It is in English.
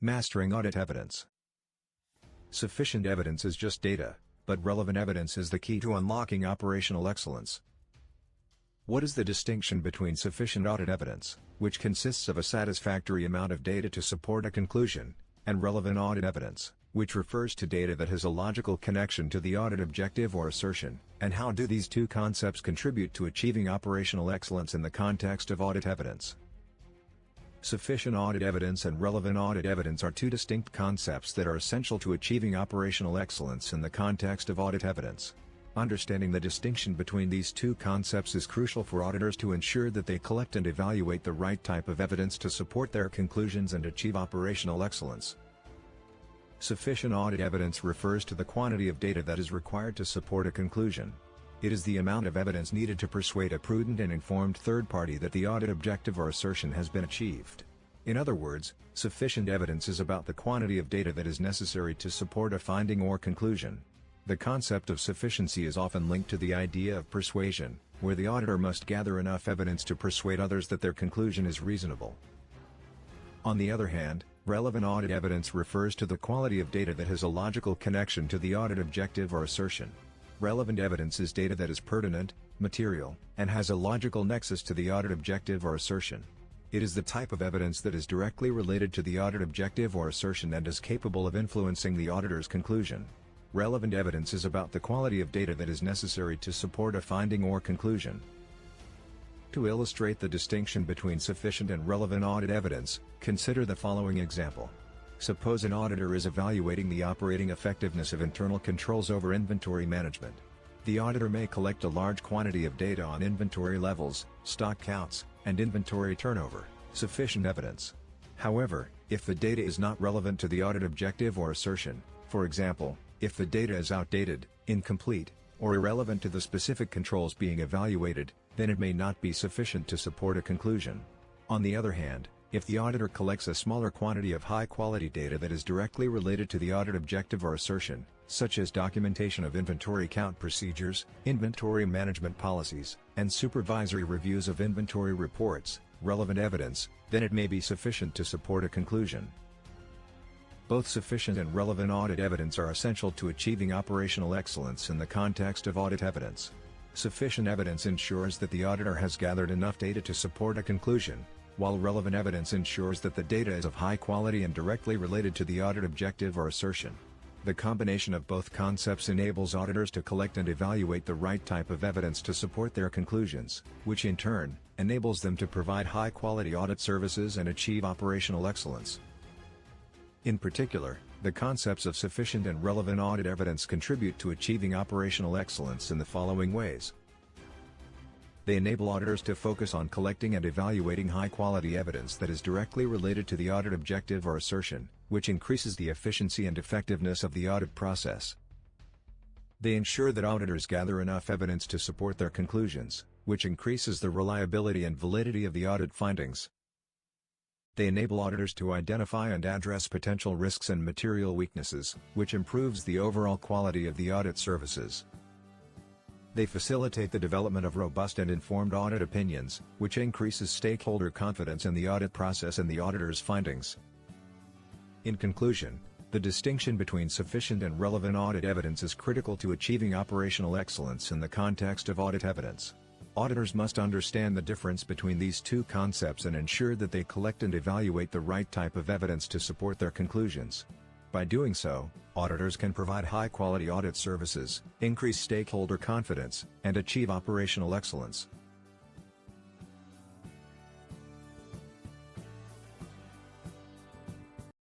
Mastering audit evidence. Sufficient evidence is just data, but relevant evidence is the key to unlocking operational excellence. What is the distinction between sufficient audit evidence, which consists of a satisfactory amount of data to support a conclusion, and relevant audit evidence, which refers to data that has a logical connection to the audit objective or assertion, and how do these two concepts contribute to achieving operational excellence in the context of audit evidence? Sufficient audit evidence and relevant audit evidence are two distinct concepts that are essential to achieving operational excellence in the context of audit evidence. Understanding the distinction between these two concepts is crucial for auditors to ensure that they collect and evaluate the right type of evidence to support their conclusions and achieve operational excellence. Sufficient audit evidence refers to the quantity of data that is required to support a conclusion. It is the amount of evidence needed to persuade a prudent and informed third party that the audit objective or assertion has been achieved. In other words, sufficient evidence is about the quantity of data that is necessary to support a finding or conclusion. The concept of sufficiency is often linked to the idea of persuasion, where the auditor must gather enough evidence to persuade others that their conclusion is reasonable. On the other hand, relevant audit evidence refers to the quality of data that has a logical connection to the audit objective or assertion. Relevant evidence is data that is pertinent, material, and has a logical nexus to the audit objective or assertion. It is the type of evidence that is directly related to the audit objective or assertion and is capable of influencing the auditor's conclusion. Relevant evidence is about the quality of data that is necessary to support a finding or conclusion. To illustrate the distinction between sufficient and relevant audit evidence, consider the following example. Suppose an auditor is evaluating the operating effectiveness of internal controls over inventory management. The auditor may collect a large quantity of data on inventory levels, stock counts, and inventory turnover, sufficient evidence. However, if the data is not relevant to the audit objective or assertion, for example, if the data is outdated, incomplete, or irrelevant to the specific controls being evaluated, then it may not be sufficient to support a conclusion. On the other hand, if the auditor collects a smaller quantity of high-quality data that is directly related to the audit objective or assertion, such as documentation of inventory count procedures, inventory management policies, and supervisory reviews of inventory reports, relevant evidence, then it may be sufficient to support a conclusion. Both sufficient and relevant audit evidence are essential to achieving operational excellence in the context of audit evidence. Sufficient evidence ensures that the auditor has gathered enough data to support a conclusion, while relevant evidence ensures that the data is of high quality and directly related to the audit objective or assertion. The combination of both concepts enables auditors to collect and evaluate the right type of evidence to support their conclusions, which in turn, enables them to provide high-quality audit services and achieve operational excellence. In particular, the concepts of sufficient and relevant audit evidence contribute to achieving operational excellence in the following ways. They enable auditors to focus on collecting and evaluating high-quality evidence that is directly related to the audit objective or assertion, which increases the efficiency and effectiveness of the audit process. They ensure that auditors gather enough evidence to support their conclusions, which increases the reliability and validity of the audit findings. They enable auditors to identify and address potential risks and material weaknesses, which improves the overall quality of the audit services. They facilitate the development of robust and informed audit opinions, which increases stakeholder confidence in the audit process and the auditor's findings. In conclusion, the distinction between sufficient and relevant audit evidence is critical to achieving operational excellence in the context of audit evidence. Auditors must understand the difference between these two concepts and ensure that they collect and evaluate the right type of evidence to support their conclusions. By doing so, auditors can provide high-quality audit services, increase stakeholder confidence, and achieve operational excellence.